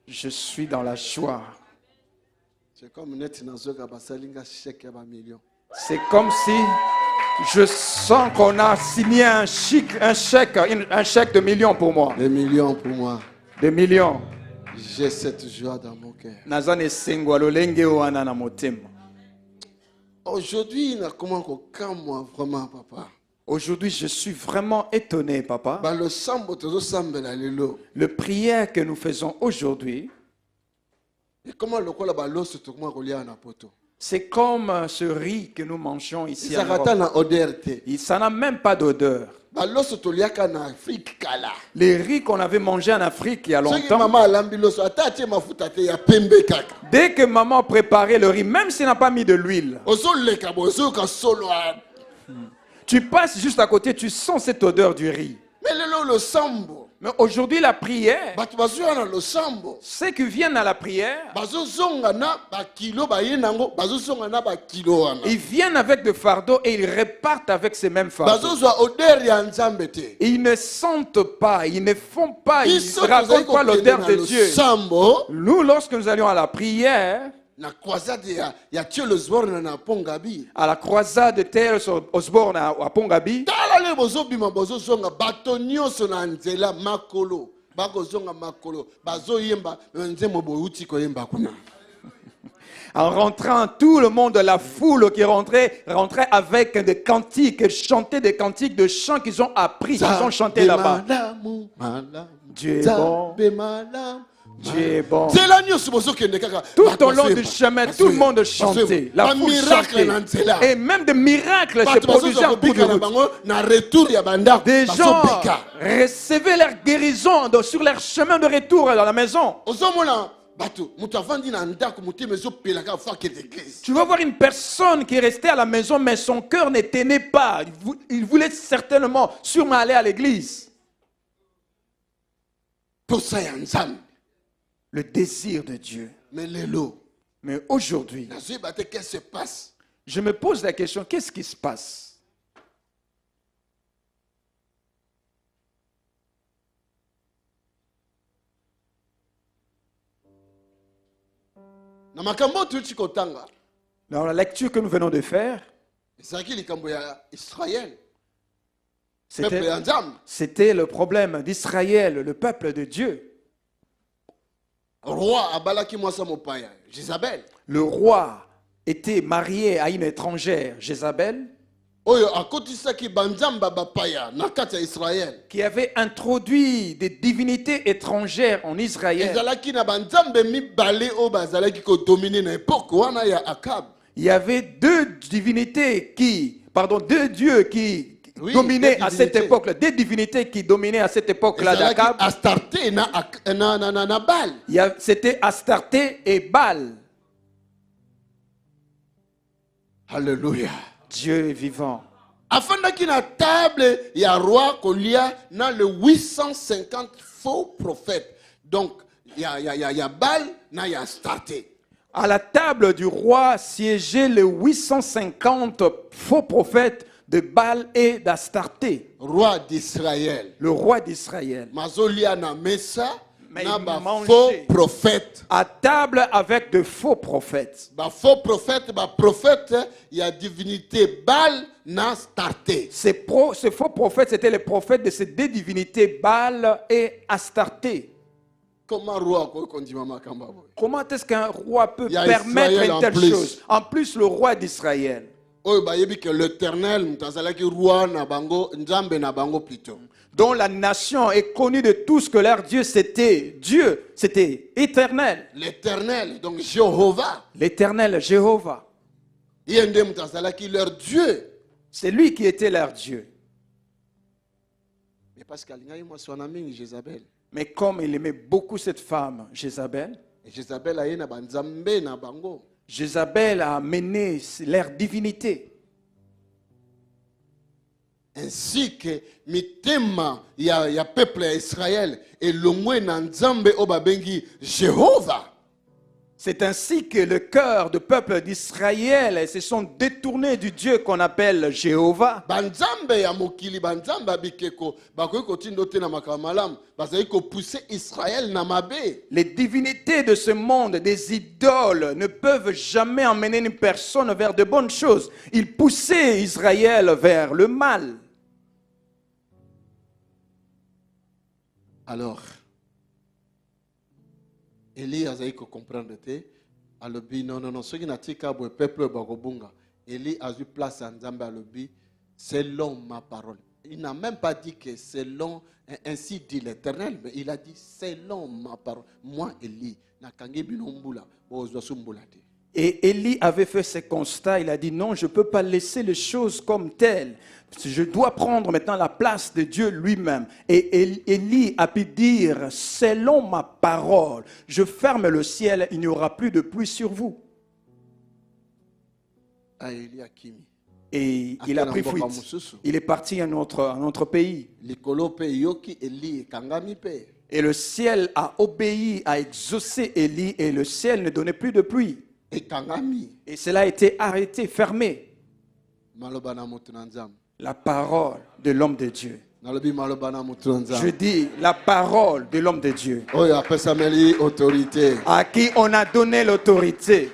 Je suis dans la joie. C'est comme si je sens qu'on a signé un chèque de millions pour moi. Des millions pour moi. Des millions. J'ai cette joie dans mon cœur. Aujourd'hui, vraiment, papa. Aujourd'hui, je suis vraiment étonné, papa. Le prière que nous faisons aujourd'hui, c'est comme ce riz que nous mangeons ici en Europe. Ça n'a même pas d'odeur. Les riz qu'on avait mangés en Afrique il y a longtemps, dès que maman préparait le riz, même s'il n'a pas mis de l'huile, tu passes juste à côté, tu sens cette odeur du riz. Mais aujourd'hui, la prière, ceux qui viennent à la prière, ils viennent avec des fardeaux et ils repartent avec ces mêmes fardeaux. Ils ne sentent pas, ils ne font pas, ils ne racontent pas l'odeur de Dieu. Nous, lorsque nous allions à la prière, à la croisade de Tel Osborne à Pongabi, en rentrant, tout le monde, la foule qui rentrait avec des cantiques, chantait des cantiques de chants qu'ils ont appris, qu'ils ont chanté là-bas. Dieu est bon. Dieu est bon. Tout au long du chemin, tout le monde chantait. La foule chantait. Et même des miracles se produisaient en cours de route. Des gens recevaient leur guérison sur leur chemin de retour dans la maison. Tu vas voir une personne qui est restée à la maison, mais son cœur ne tenait pas. Il voulait sûrement aller à l'église. Le désir de Dieu. Mais aujourd'hui, qu'est-ce qui se passe? Je me pose la question, qu'est-ce qui se passe? Dans la lecture que nous venons de faire, c'était le problème d'Israël, le peuple de Dieu. Le roi était marié à une étrangère, Jézabel, qui avait introduit des divinités étrangères en Israël. Il y avait deux dieux qui dominaient à cette époque, des divinités qui dominaient à cette époque-là d'Akab. C'était Astarté et Baal. Alléluia. Dieu est vivant. Afin na table, il y a roi Kolia, dans le 850 faux prophètes. Donc, il y a Baal, il y a Astarté. À la table du roi siégeaient les 850 faux prophètes de Baal et d'Astarté. Roi d'Israël. Le roi d'Israël. Mazolia na mesa. Mais il faux prophètes. À table avec de faux prophètes. Faux prophètes, il y a divinité Baal na Astarté. Ces faux prophètes, c'était les prophètes de ces deux divinités, Baal et Astarté. Comment est-ce qu'un roi peut permettre une telle chose? En plus, le roi d'Israël. L'Éternel, roi na bango, nzambe na bango plutôt. Dont la nation est connue de tous que leur Dieu c'était Dieu, c'était éternel. L'éternel, donc Jéhovah. L'éternel Jéhovah. Leur Dieu. C'est lui qui était leur Dieu. Mais comme il aimait beaucoup cette femme, Jézabel, Jézabel a amené leur divinité. Ainsi que mitema ya peuple Israël et l'omwe na nzambe obabengi Jéhovah. C'est ainsi que le cœur du peuple d'Israël se sont détournés du Dieu qu'on appelle Jéhovah. Banzambe ya mokili banzamba bikeko bakoki kotindo te na makambo malamu bazali kopousser Israël na mabe. Les divinités de ce monde, des idoles, ne peuvent jamais emmener une personne vers de bonnes choses. Ils poussaient Israël vers le mal. Alors, Eli azali ko comprendre te, alobi non, soki natika boye peuple bakobunga. Eli a eu place à Nzambe alobi, selon ma parole. Il n'a même pas dit que selon, ainsi dit l'Éternel, mais il a dit selon ma parole. Moi, Eli, nakangi bino mbula, bozwa sumbula te. Et Élie avait fait ce constat, il a dit non, je ne peux pas laisser les choses comme telles. Je dois prendre maintenant la place de Dieu lui-même. Et Élie a pu dire, selon ma parole, je ferme le ciel, il n'y aura plus de pluie sur vous. Et il a pris fuite. Il est parti à un autre pays. Et le ciel a obéi, a exaucé Élie, et le ciel ne donnait plus de pluie. Et cela a été arrêté, fermé. La parole de l'homme de Dieu. Je dis la parole de l'homme de Dieu. À qui on a donné l'autorité.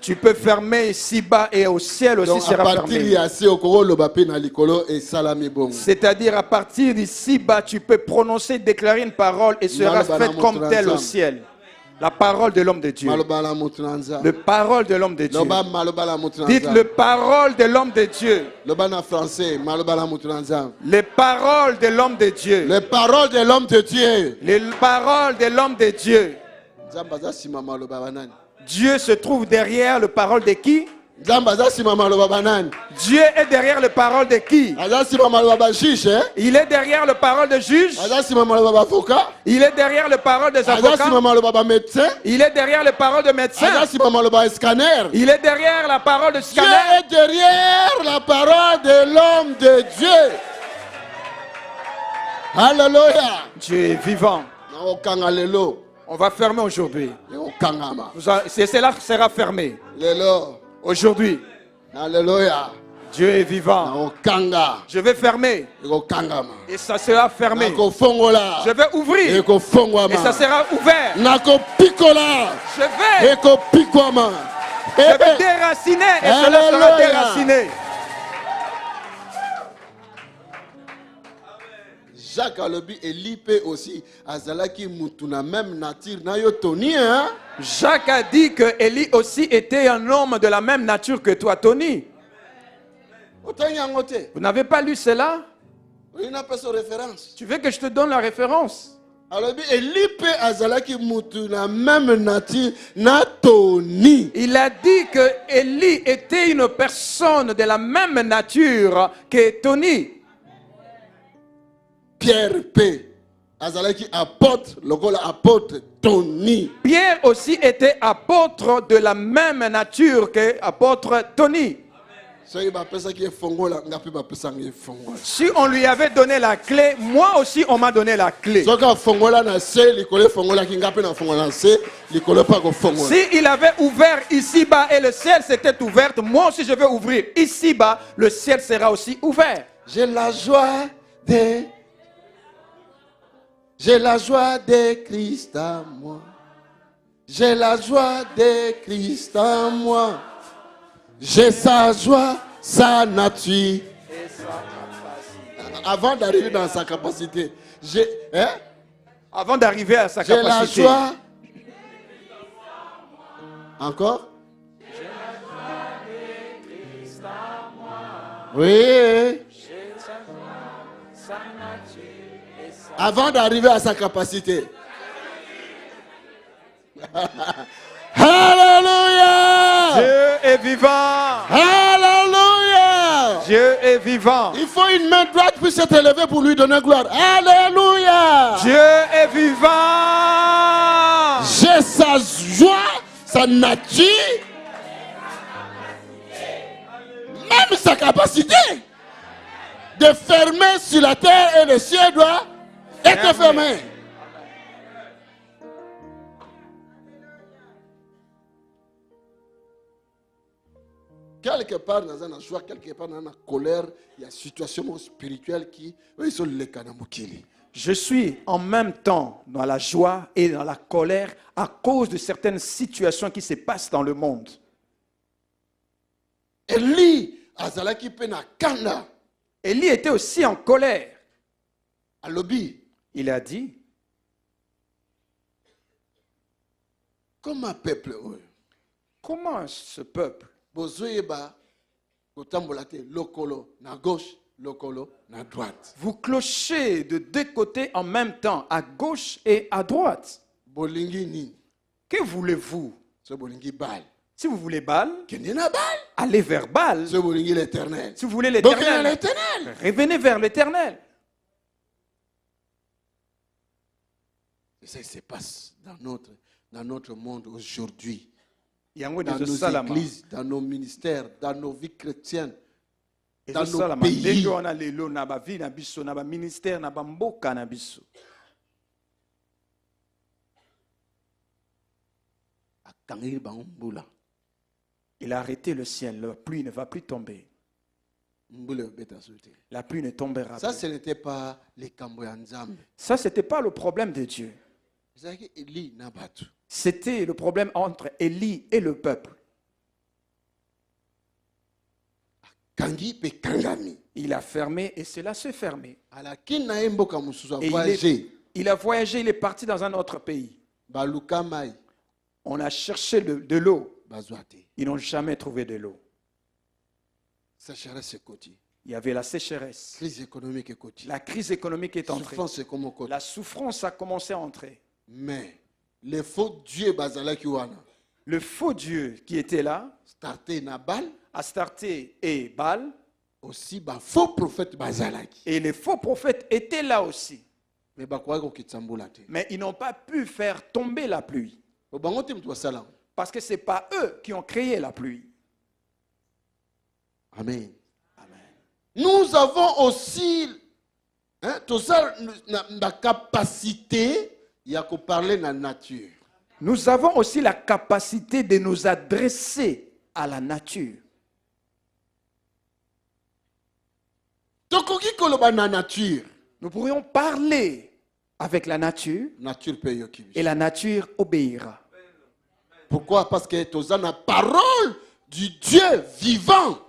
Tu peux fermer ici-bas et au ciel aussi sera fermé. C'est-à-dire à partir d'ici-bas, tu peux prononcer, déclarer une parole et sera faite comme telle au ciel. La parole de l'homme de Dieu. Le parole de l'homme de Dieu. Dites le parole de l'homme de Dieu. Les paroles de l'homme de Dieu. Les paroles de l'homme de Dieu. Les paroles de l'homme de Dieu. Dieu se trouve derrière le parole de qui? Dieu est derrière le parole de qui? Il est derrière le parole de juge. Il est derrière le parole des avocats. Il est derrière le parole de médecin. Il est derrière la parole de scanner. Dieu est derrière la parole de l'homme de Dieu. Alléluia. Dieu est vivant. On va fermer aujourd'hui. Cela sera fermé. Aujourd'hui, alléluia. Dieu est vivant. Je vais fermer. Et ça sera fermé. Je vais ouvrir. Et ça sera ouvert. Je vais déraciner et cela sera déraciné. Jacques alobi Elipe aussi azalaki mutuna même nature na yo Tony hein. Jacques a dit que Élie aussi était un homme de la même nature que toi, Tony. Vous n'avez pas lu cela? Tu veux que je te donne la référence? Il a dit que Élie était une personne de la même nature que Tony. Pierre P. Azalaki apôtre, lokola apôtre Tony. Pierre aussi était apôtre de la même nature que apôtre Tony. Si on lui avait donné la clé, moi aussi on m'a donné la clé. Si il avait ouvert ici-bas et le ciel s'était ouvert, moi aussi je vais ouvrir ici-bas, le ciel sera aussi ouvert. J'ai la joie de Christ en moi. J'ai la joie de Christ en moi. J'ai sa joie, sa nature. Avant d'arriver dans sa capacité. Avant d'arriver à sa capacité. J'ai la joie. Encore? J'ai la joie de Christ en moi. Oui. Avant d'arriver à sa capacité. Alléluia. Dieu est vivant. Alléluia. Dieu est vivant. Il faut une main droite puisse s'être élevée pour lui donner gloire. Alléluia. Dieu est vivant. J'ai sa joie, sa nature, même sa capacité de fermer sur la terre et le ciel doit être fermé. quelque part dans la joie, quelque part dans la colère, il y a une situation spirituelle qui ils sont les kanamukili. Je suis en même temps dans la joie et dans la colère à cause de certaines situations qui se passent dans le monde. Eli azalaki pe na kanda Élie était aussi en colère. alobi Il a dit, comme un peuple oyo comment ce peuple bozoyeba kotambola te lokolo na gauche lokolo na droite vous clochez de deux côtés en même temps, à gauche et à droite. bolingi nini Que voulez-vous? so bolingi Baal Si vous voulez Baal, kende na Baal allez vers Baal. so bolingi l'Éternel Si vous voulez bokena l'éternel, l'Éternel. revenez vers l'éternel. Et ça se passe dans notre monde aujourd'hui, Yango dans de nos Salama. églises, dans nos ministères, dans nos vies chrétiennes, Et dans de nos Salama. pays. Ndenge wana lelo na ba vie na biso, na ba ministère, na ba mboka na biso. Akangi bango mbula. Il a arrêté le ciel, la pluie ne va plus tomber. Mbula obeta sote. La pluie ne tombera Ça, plus. ce n'était pas les kambo ya Nzambe. Ça, ce n'était pas le problème de Dieu. Ezalaki Eli na batu. C'était le problème entre Élie et le peuple. Kangi pe kangami. Il a fermé et cela s'est fermé. Alaki na ye mboka mosusu Et voyager. il a voyagé, il est parti dans un autre pays. Baluka mai On a cherché de l'eau. bazwa te. Ils n'ont jamais trouvé de l'eau. Sécheresse ekoti. Il y avait la sécheresse. Crise économique ekoti. La crise économique est entrée. Souffrance comme koti. La souffrance a commencé à entrer. Mais les faux dieux bazalaki wana. Le faux Dieu qui était là, Starté na Baal. Astarté et Baal, Aussi ba faux prophète bazalaki. et les faux prophètes étaient là aussi. Mais bakwaki kokitsambula te. Mais ils n'ont pas pu faire tomber la pluie. Bango te mutu basala. Parce que ce n'est pas eux qui ont créé la pluie. Amen. Amen. Nous avons aussi la capacité ya ko parler na nature. Nous avons aussi la capacité de nous adresser à la nature. Tokoki koloba na nature. Nous pourrions parler avec la nature Nature pe yoki. et la nature obéira. Pourquoi? Parce que toza na parole du Dieu vivant.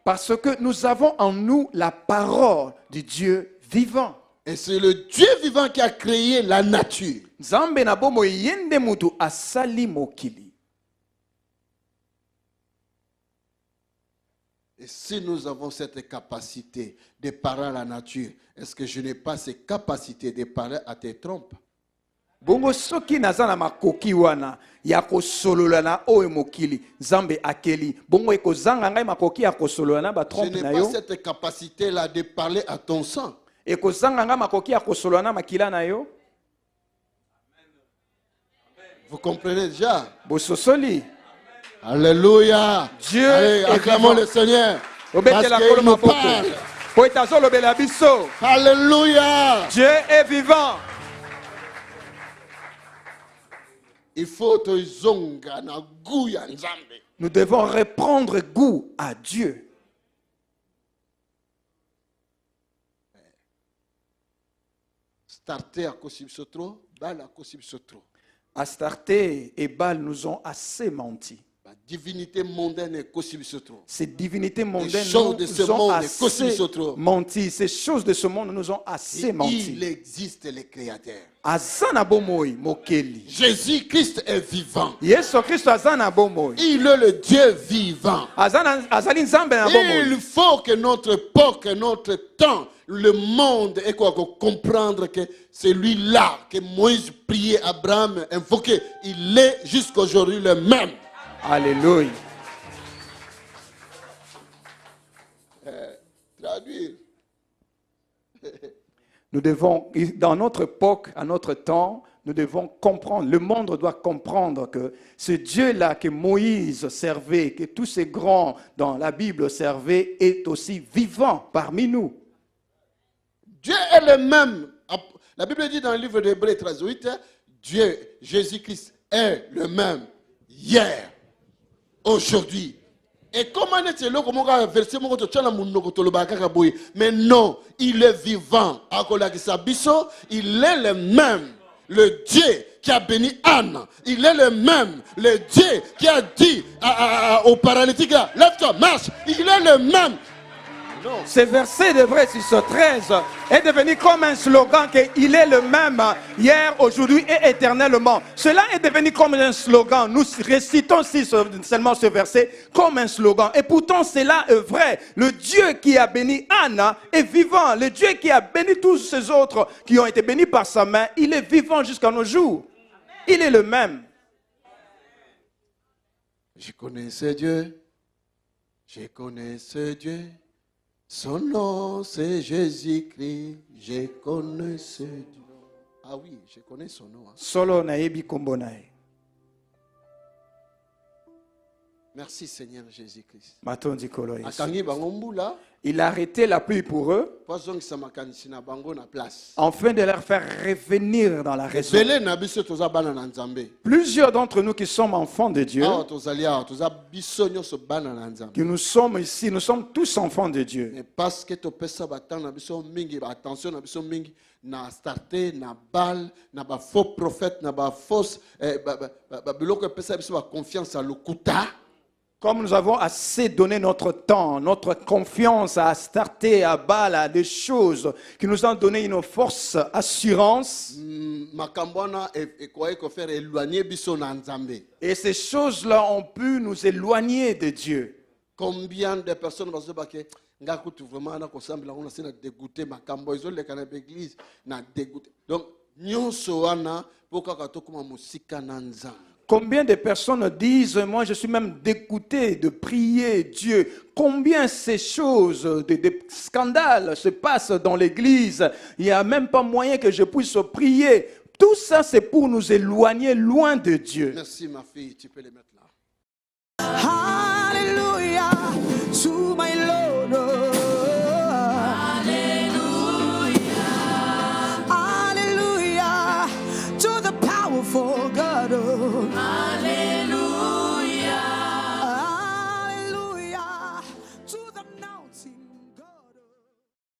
Parce que nous avons en nous la parole du Dieu vivant. Et c'est le Dieu vivant qui a créé la nature. Nzambe na bomo yende mutu asali mokili. Et si nous avons cette capacité de parler à la nature, est-ce que je n'ai pas cette capacité de parler à tes trompes? Bongo soki naza na makoki wana ya kosolola na oyo mokili Nzambe akeli bongo ekozanga ngai makoki ya kosolola na ba Je trompe n'ai na pas yo cette capacité-là de parler à ton sang. ekozanga ngai makoki ya kosolola na makila na yo. Vous comprenez déjà? Bososoli Alléluia. Dieu Allez, est acclamons vivant. le Seigneur. Parce Obetela kolo qu'il nous mapoto parle. po etazolobela biso. Alléluia. Dieu est vivant. Il faut te zonga na goût ya Nzambe. Nous devons reprendre goût à Dieu. Starter à Kosibsotro, Bal à Kosibsotro. Astarté et Baal nous ont assez menti. La divinité mondaine est Kosibsotro. Ces divinités mondaines choses de ce nous ont monde, assez Kosibsotro. menti. Ces choses de ce monde nous ont assez menti. Il existe le Créateur. Azana bomoi mokeli. Jésus-Christ est vivant. Yesu Christ azana bomoi. Il est le Dieu vivant. Azali nzambe na bomoi. Il faut que notre époque, notre temps, le monde ait quoi comprendre que c'est lui-là que Moïse priait, Abraham invoquait. Il est jusqu'à aujourd'hui le même. Alléluia. Traduire. Nous devons, dans notre époque, à notre temps, nous devons comprendre, le monde doit comprendre que ce Dieu-là que Moïse servait, que tous ces grands dans la Bible servaient, est aussi vivant parmi nous. Dieu est le même. La Bible dit dans le livre d'Hébreux 13:8, Dieu, Jésus-Christ est le même hier, aujourd'hui Et comment est-ce que verset mais non, il est vivant. Il est le même. Le Dieu qui a béni Anne, il est le même. Le Dieu qui a dit au paralytique, lève-toi, marche, il est le même. Ce verset de Hébreux 6:13 est devenu comme un slogan qu'il est le même hier, aujourd'hui et éternellement. Cela est devenu comme un slogan. Nous récitons seulement ce verset comme un slogan. Et pourtant, cela est vrai. Le Dieu qui a béni Anna est vivant. Le Dieu qui a béni tous ces autres qui ont été bénis par sa main, il est vivant jusqu'à nos jours. Il est le même. Je connais ce Dieu. Je connais ce Dieu. Son nom c'est Jésus-Christ, je connais ce Dieu. Ah oui, je connais son nom. Solo naebi kombo nae. Merci Seigneur Jésus-Christ. Matondi kolo Yesu. Akangi bangombula. Il a arrêté la pluie pour eux, afin de leur faire revenir dans la raison. Plusieurs d'entre nous qui sommes enfants de Dieu, qui nous sommes ici, nous sommes tous enfants de Dieu. Mais parce que tu pesa batang attention na starté na bal na ba faux prophète na ba fausse biloko pesa biso ba confiance à lokuta. Comme nous avons assez donné notre temps, notre confiance à starter, à Baal, à des choses qui nous ont donné une force assurance. Et ces choses-là ont pu nous éloigner de Dieu. Combien de personnes vont se battre? Donc, combien de personnes disent, moi je suis même dégoûté de prier Dieu. Combien ces choses, de scandales se passent dans l'église. Il n'y a même pas moyen que je puisse prier. Tout ça c'est pour nous éloigner loin de Dieu. Merci ma fille, tu peux les mettre là. Hallelujah.